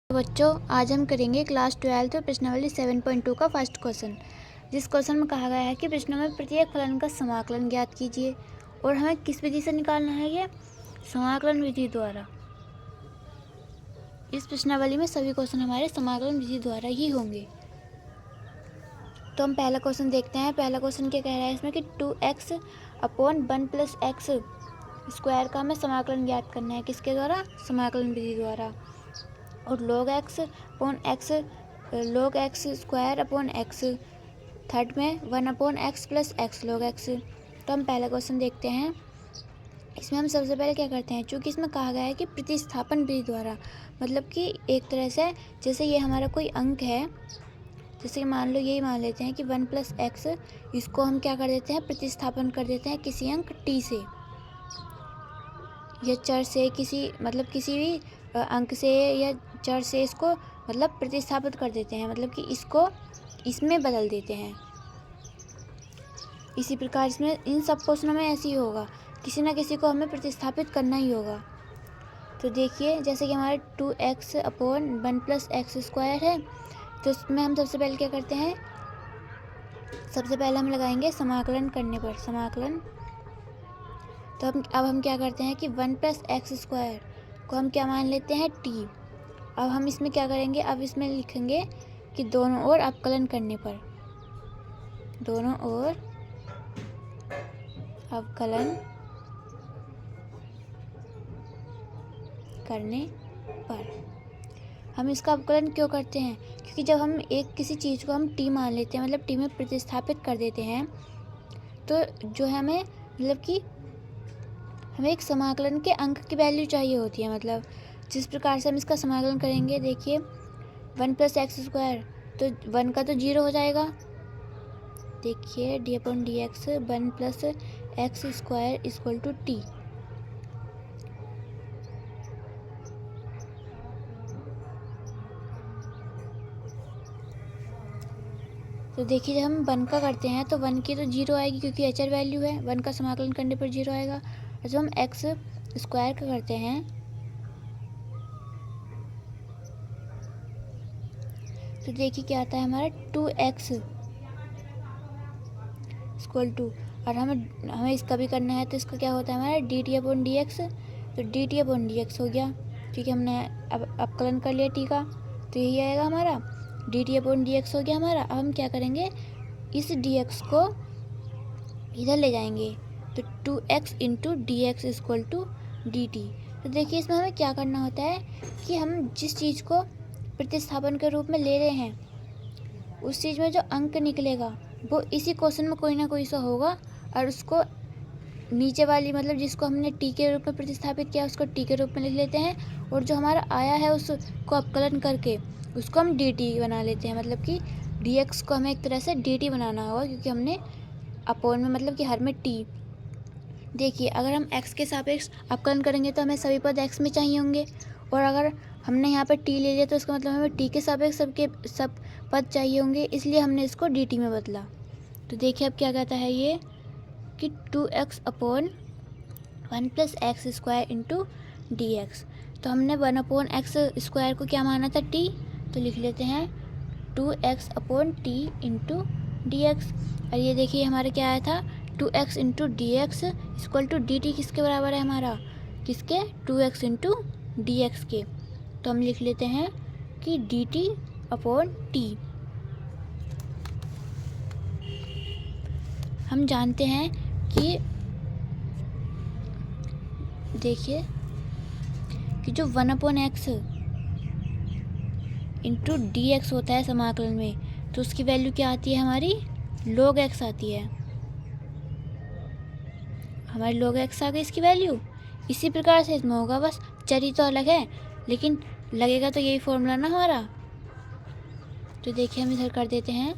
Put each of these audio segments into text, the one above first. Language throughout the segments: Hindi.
तो बच्चों, आज हम करेंगे क्लास 12 प्रश्नावली 7.2 का फर्स्ट क्वेश्चन। जिस क्वेश्चन में कहा गया है कि प्रश्नों में प्रत्येक फलन का समाकलन ज्ञात कीजिए और हमें किस विधि से निकालना है, ये समाकलन विधि द्वारा। इस प्रश्नावली में सभी क्वेश्चन हमारे समाकलन विधि द्वारा ही होंगे। तो हम पहला क्वेश्चन देखते हैं। पहला क्वेश्चन क्या कह रहा है इसमें कि 2x upon 1 plus x square का हमें समाकलन ज्ञात करना है। किसके द्वारा? समाकलन विधि द्वारा। और log x upon x, log x square upon x, third में 1 upon x plus x log x। तो हम पहला क्वेश्चन देखते हैं। इसमें हम सबसे पहले क्या करते हैं, चूँकि इसमें कहा गया है कि प्रतिस्थापन विधि द्वारा, मतलब कि एक तरह से जैसे ये हमारा कोई अंक है, जैसे मान लो यही मान लेते हैं कि 1 प्लस एक्स, इसको हम क्या कर देते हैं, प्रतिस्थापन कर देते हैं किसी अंक t से या चर से, किसी भी अंक से या चर से इसको मतलब प्रतिस्थापित कर देते हैं, मतलब कि इसको इसमें बदल देते हैं। इसी प्रकार इसमें इन सब क्वेश्चनों में ऐसे ही होगा, किसी ना किसी को हमें प्रतिस्थापित करना ही होगा। तो देखिए, जैसे कि हमारे 2x upon 1 plus x square है, तो इसमें हम सबसे पहले क्या करते हैं, सबसे पहले हम लगाएंगे समाकलन करने पर समाकलन। तो अब हम क्या करते हैं कि 1 प्लस एक्स स्क्वायर को हम क्या मान लेते हैं, t। अब हम इसमें क्या करेंगे, अब इसमें लिखेंगे कि दोनों ओर अवकलन करने पर, दोनों ओर अवकलन करने पर। हम इसका अवकलन क्यों करते हैं? क्योंकि जब हम किसी चीज़ को हम t मान लेते हैं, मतलब t में प्रतिस्थापित कर देते हैं, तो जो है हमें मतलब कि हमें एक समाकलन के अंक की वैल्यू चाहिए होती है। मतलब जिस प्रकार से हम इसका समाकलन करेंगे, देखिए 1 प्लस एक्स स्क्वायर, तो 1 का तो 0 हो जाएगा। देखिए d upon d x 1 plus x square equal to t. तो देखिए जब हम 1 का करते हैं तो 1 की तो 0 आएगी, क्योंकि एचर वैल्यू है, 1 का समाकलन करने पर 0 आएगा। और जब हम एक्स स्क्वायर का करते हैं तो देखिए क्या आता है हमारा 2x इक्वल टू, और हमें इसका भी करना है, तो इसका क्या होता है हमारा d t upon d x. तो d t upon d x हो गया, क्योंकि हमने अब अवकलन कर लिया टी का, तो यही आएगा हमारा d t upon d x हो गया हमारा। अब हम क्या करेंगे, इस डी एक्स को इधर ले जाएंगे, तो 2x into d x equal to d t. तो देखिए इसमें हमें क्या करना होता है कि हम जिस चीज़ को प्रतिस्थापन के रूप में ले रहे हैं, उस चीज़ में जो अंक निकलेगा वो इसी क्वेश्चन में कोई ना कोई सा होगा, और उसको नीचे वाली, मतलब जिसको हमने टी के रूप में प्रतिस्थापित किया, उसको टी के रूप में लिख लेते हैं, और जो हमारा आया है उसको अवकलन करके उसको हम डी टी बना लेते हैं। मतलब कि डी एक्स को हमें एक तरह से डी टी बनाना होगा, क्योंकि हमने अपॉन में मतलब कि हर में टी। देखिए अगर हम x के सापेक्ष अवकलन करेंगे तो हमें सभी पद x में चाहिए होंगे, और अगर हमने यहाँ पर t ले लिया तो इसका मतलब हमें t के सापेक्ष सब पद चाहिए होंगे, इसलिए हमने इसको dt में बदला। तो देखिए अब क्या कहता है ये कि 2x upon 1 plus x square into d x. तो हमने 1 अपॉन एक्स स्क्वायर को क्या माना था, t, तो लिख लेते हैं 2x upon t into d x. और ये देखिए हमारा क्या आया था, 2x into d x equal to d t. किसके बराबर है हमारा, किसके, 2x इंटू डी एक्स के। तो हम लिख लेते हैं कि डी टी अपॉन टी। हम जानते हैं कि देखिए कि जो 1 upon x into d x होता है समाकलन में, तो उसकी वैल्यू क्या आती है हमारी, log x आती है हमारी, log x आ गई इसकी वैल्यू। इसी प्रकार से इसमें होगा, बस चरी तो अलग है, लेकिन लगेगा तो यही फॉर्मूला ना हमारा। तो देखिए हम इधर कर देते हैं,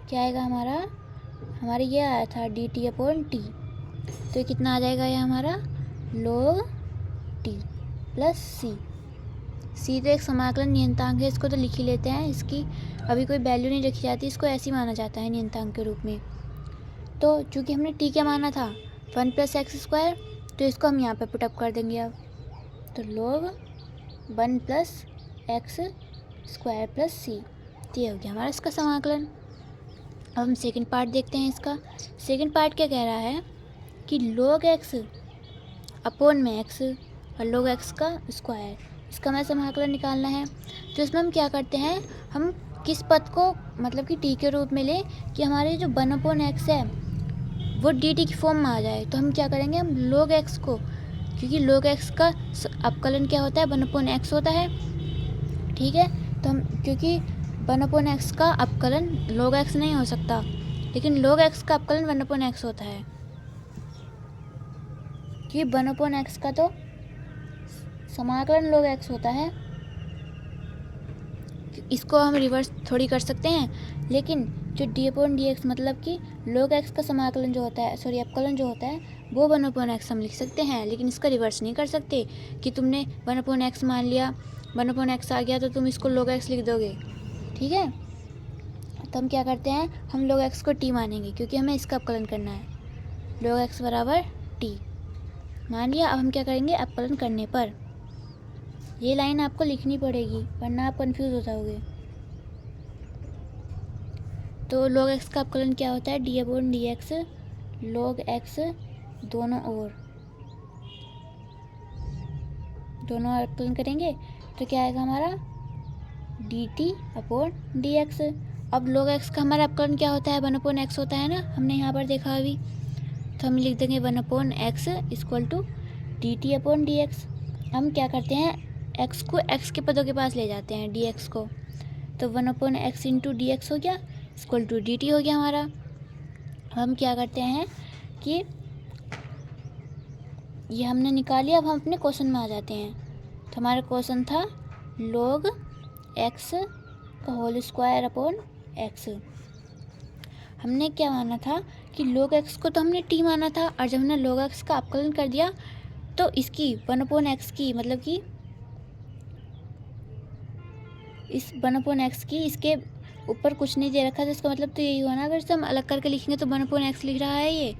क्या आएगा हमारा ये आया था डी टी अपॉन टी, तो ये कितना आ जाएगा, ये हमारा log टी प्लस सी तो एक समाकलन नियंतांक है, इसको तो लिख ही लेते हैं, इसकी अभी कोई वैल्यू नहीं रखी जाती, इसको ऐसे ही माना जाता है नियंतांक के रूप में। तो चूँकि हमने टी क्या माना था, 1 प्लस एक्स स्क्वायर, तो इसको हम यहाँ पे पुटअप कर देंगे। अब तो log 1 plus x square plus c, तो ये हो गया हमारा इसका समाकलन। अब हम सेकंड पार्ट देखते हैं इसका। सेकंड पार्ट क्या कह रहा है कि log x अपॉन में x और log x का स्क्वायर, इसका हमें समाकलन निकालना है। तो इसमें हम क्या करते हैं, हम किस पद को मतलब कि t के रूप में लें कि हमारे जो 1 अपॉन x है वो dt की फॉर्म में आ जाए। तो हम क्या करेंगे, हम log x को, क्योंकि log x का अपकलन क्या होता है, 1 अपॉन x होता है, ठीक है। तो हम, क्योंकि 1 अपॉन एक्स का अपकलन log x नहीं हो सकता, लेकिन log x का अपकलन 1 अपॉन एक्स होता है, कि 1 अपॉन एक्स का तो समाकलन log x होता है। इसको हम रिवर्स थोड़ी कर सकते हैं, लेकिन जो डी अपॉन डी एक्स मतलब कि log x का समाकलन जो होता है, सॉरी अपकलन जो होता है वो 1 अपॉन एक्स हम लिख सकते हैं, लेकिन इसका रिवर्स नहीं कर सकते कि तुमने 1 अपॉन एक्स मान लिया, 1 अपॉन एक्स आ गया तो तुम इसको log x लिख दोगे, ठीक है। तो हम क्या करते हैं, हम log x को t मानेंगे क्योंकि हमें इसका अपकलन करना है। log x बराबर t मान लिया। अब हम क्या करेंगे, अपकलन करने पर ये लाइन आपको लिखनी पड़ेगी वरना आप कंफ्यूज हो जाओगे। तो log x का अपकलन क्या होता है, D upon d x log x दोनों ओर अपकलन करेंगे तो क्या आएगा हमारा dt अपॉन डी एक्स। अब log x का हमारा अपकलन क्या होता है, 1 अपॉन एक्स होता है ना, हमने यहाँ पर देखा अभी। तो हम लिख देंगे 1 upon x equal to d t upon d x. हम क्या करते हैं, x को x के पदों के पास ले जाते हैं, dx को, तो 1 upon x into d x हो गया इक्वल टू डी टी हो गया हमारा। हम क्या करते हैं कि ये हमने निकाल लिया। अब हम अपने क्वेश्चन में आ जाते हैं। तो हमारा क्वेश्चन था log x का होल स्क्वायर अपॉन x। हमने क्या माना था कि log x को तो हमने t माना था, और जब हमने log x का अपकलन कर दिया तो इसकी 1 अपॉन एक्स की, मतलब कि इस 1 अपॉन एक्स की इसके ऊपर कुछ नहीं दे रखा था, इसका मतलब तो यही हुआ ना, अगर इसे हम अलग करके लिखेंगे तो 1 अपॉन एक्स लिख रहा है ये,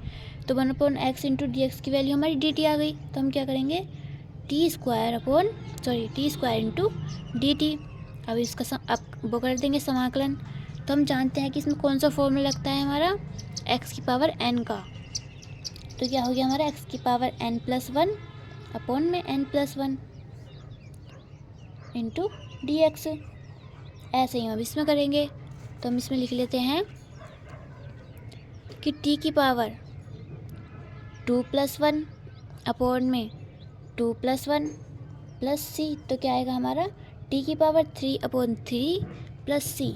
तो 1 upon x into d x की वैल्यू हमारी डी टी आ गई। तो हम क्या करेंगे, T square into D T. अब इसका अब वो कर देंगे समाकलन। तो हम जानते हैं कि इसमें कौन सा फॉर्मूला लगता है हमारा, एक्स की पावर एन का। तो क्या हो गया हमारा एक्स की पावर एन प्लस 1 अपॉन में n plus 1 into d x. ऐसे ही हम इसमें करेंगे। तो हम इसमें लिख लेते हैं कि t की पावर 2 प्लस 1 अपॉन में 2 प्लस 1 प्लस सी। तो क्या आएगा हमारा t की पावर 3 अपॉन 3 प्लस सी।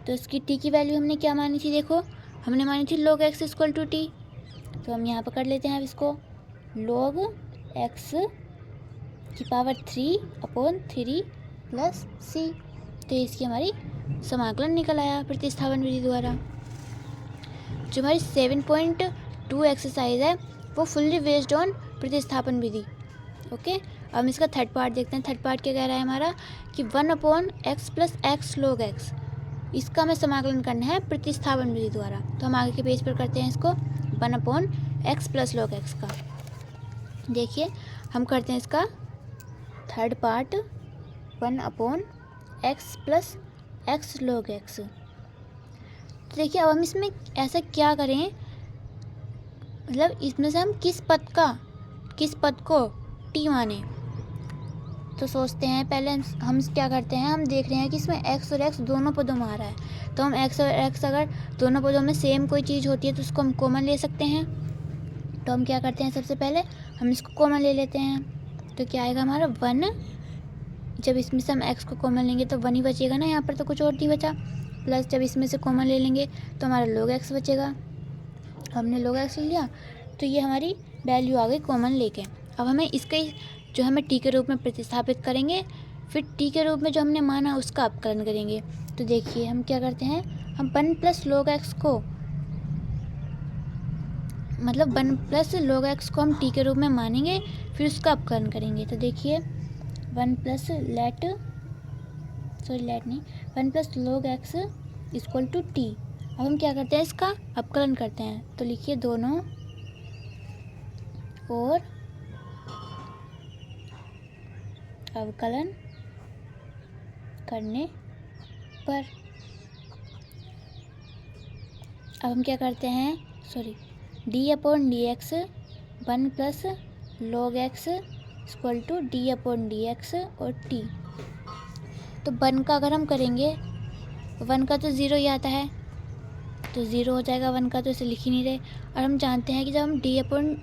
तो इसकी t की वैल्यू हमने क्या मानी थी, देखो हमने मानी थी log x equal to t. तो हम यहाँ पर कर लेते हैं अब इसको, log x की पावर 3 अपॉन 3 प्लस सी। तो इसकी हमारी समाकलन निकल आया प्रतिस्थापन विधि द्वारा। जो हमारी 7.2 एक्सरसाइज है वो फुल्ली बेस्ड ऑन प्रतिस्थापन विधि। ओके, अब हम इसका थर्ड पार्ट देखते हैं। थर्ड पार्ट क्या कह रहा है हमारा कि 1 upon x plus x log x, इसका हमें समाकलन करना है प्रतिस्थापन विधि द्वारा। तो हम आगे के पेज पर करते हैं इसको, 1 upon x plus log x का। देखिए हम करते हैं इसका third part, 1 upon x plus x log x। तो देखिए अब हम इसमें ऐसा क्या करें, मतलब इसमें से हम किस पद को t माने। तो सोचते हैं पहले हम क्या करते हैं, हम देख रहे हैं कि इसमें x और x दोनों पदों में आ रहा है। तो हम x और x अगर दोनों पदों में सेम कोई चीज़ होती है तो उसको हम कॉमन ले सकते हैं। तो हम क्या करते हैं, सबसे पहले हम इसको कॉमन ले लेते हैं। तो क्या आएगा हमारा 1, जब इसमें से हम x को कॉमन लेंगे तो 1 ही बचेगा ना, यहाँ पर तो कुछ और नहीं बचा। प्लस जब इसमें से कॉमन ले लेंगे तो हमारा log x बचेगा। हमने log x ले लिया तो ये हमारी वैल्यू आ गई कॉमन लेके। अब हमें इसके जो हमें t के रूप में प्रतिस्थापित करेंगे, फिर t के रूप में जो हमने माना उसका अपकलन करेंगे। तो देखिए हम क्या करते हैं, हम 1 प्लस log x को, मतलब 1 प्लस log x को हम t के रूप में मानेंगे, फिर उसका अपकलन करेंगे। तो देखिए 1 plus log x equal to t. अब हम क्या करते हैं, इसका अपकलन करते हैं। तो लिखिए दोनों और अवकलन करने पर। अब हम क्या करते हैं, d upon d x 1 plus log x equal to d upon d x और टी। तो 1 का अगर हम करेंगे, 1 का तो 0 ही आता है, तो 0 हो जाएगा 1 का, तो इसे लिख ही नहीं रहे। और हम जानते हैं कि जब हम डी अपॉन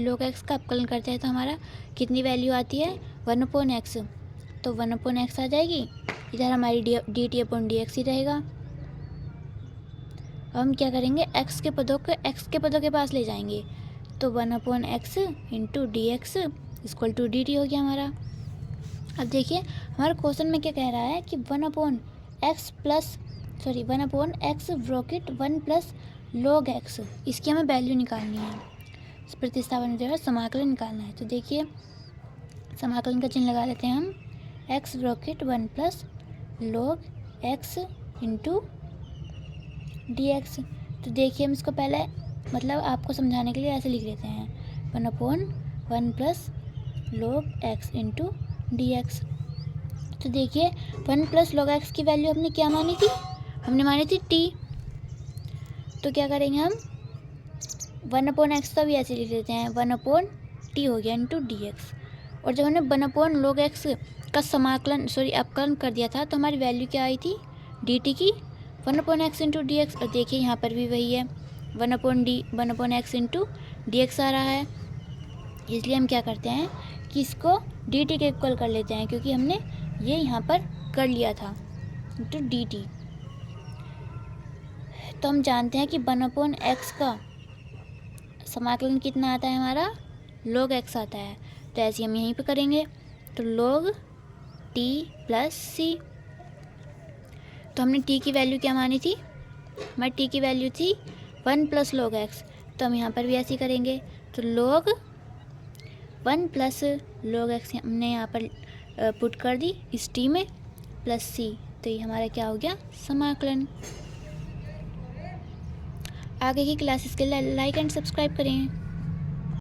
log x का अपकलन करते हैं तो हमारा कितनी वैल्यू आती है, 1 अपॉन एक्स। तो 1 अपॉन एक्स आ जाएगी, इधर हमारी d t upon d x ही रहेगा। अब हम क्या करेंगे, x के पदों के पास ले जाएंगे, तो 1 upon x into d x equal to d t हो गया हमारा। अब देखिए हमारे क्वेश्चन में क्या कह रहा है कि 1 upon x bracket 1 plus log x, इसकी हमें वैल्यू निकालनी है, प्रतिस्थापन जो है समाकलन निकालना है। तो देखिए समाकलन का चिन्ह लगा लेते हैं हम, x bracket 1 plus log x into d x. तो देखिए हम इसको पहले मतलब आपको समझाने के लिए ऐसे लिख लेते हैं, 1 upon 1 plus log x into d x. तो देखिए 1 प्लस log x की वैल्यू हमने क्या मानी थी, हमने मानी थी t। तो क्या करेंगे हम, 1 अपॉन एक्स का भी ऐसे लिख लेते हैं, 1 अपॉन टी हो गया इंटू डी एक्स। और जब हमने 1 अपॉन log x का अपकलन कर दिया था तो हमारी वैल्यू क्या आई थी, डी टी की, 1 upon x into d x. और देखिए यहाँ पर भी वही है, 1 upon x into d x आ रहा है। इसलिए हम क्या करते हैं कि इसको डी टी के इक्वल कर लेते हैं, क्योंकि हमने ये यहाँ पर कर लिया था इंटू डी टी। तो हम जानते हैं कि 1 अपॉन एक्स का समाकलन कितना आता है हमारा, log x आता है। तो ऐसे हम यहीं पे करेंगे, तो log t प्लस सी। तो हमने t की वैल्यू क्या मानी थी, हमारी t की वैल्यू थी 1 प्लस log x। तो हम यहाँ पर भी ऐसे ही करेंगे, तो log 1 प्लस log x हमने यहाँ पर पुट कर दी इस t में, प्लस सी। तो ये हमारा क्या हो गया, समाकलन। आगे की क्लासेस के लिए लाइक एंड सब्सक्राइब करें।